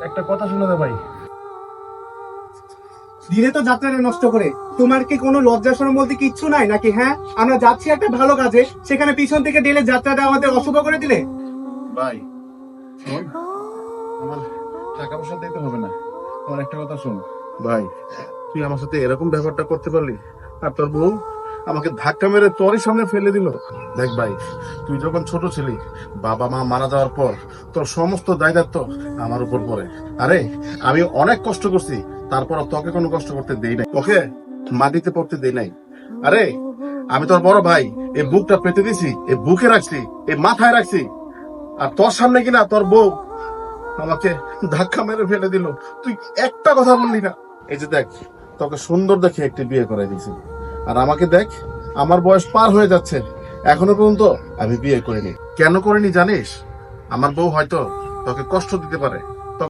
একটা কথা শুনে দে ভাই। দিনে তো যাত্রাটা নষ্ট করে, তোমার কি কোনো লজ্জা শরম বলতে কিচ্ছু নাই নাকি? হ্যাঁ, আমরা যাচ্ছি একটা ভালো কাজে, সেখানে পিছন থেকে ডেলে যাত্রাটা আমাদের অশুভ করে দিলে। ভাই শোন, আমার টাকা পয়সা দিতে হবে না, আমার একটা কথা শোন ভাই। তুই আমার সাথে এরকম ব্যবহারটা করতে পারলি, আর তোর বউ আমাকে ধাক্কা মেরে তোরই সামনে ফেলে দিল। দেখ ভাই, তুই যখন ছোট ছিলি, বাবা মা মারা যাওয়ার পর তোর সমস্ত দায়িত্ব আমার উপর পড়ে। আরে আমি অনেক কষ্ট করছি, তারপর তোকে কোনো কষ্ট করতে দেই নাই, তোকে মাটিতে পড়তে দেই নাই। আরে আমি তোর বড় ভাই, এই বুকটা পেতে দিছি, এই বুকে রাখছি, এই মাথায় রাখছি, আর তোর সামনে কিনা তোর বউ আমাকে ধাক্কা মেরে ফেলে দিল। তুই একটা কথা বললি না। এই যে দেখ, তোকে সুন্দর দেখে একটি বিয়ে করাই দিয়েছি, আর আমাকে দেখ, আমার বয়স পার হয়ে যাচ্ছে, এখনো পর্যন্ত আমি বিয়ে করিনি। কেন করিনি জানিস? আমার বউ হয়তো তোকে কষ্ট দিতে পারে,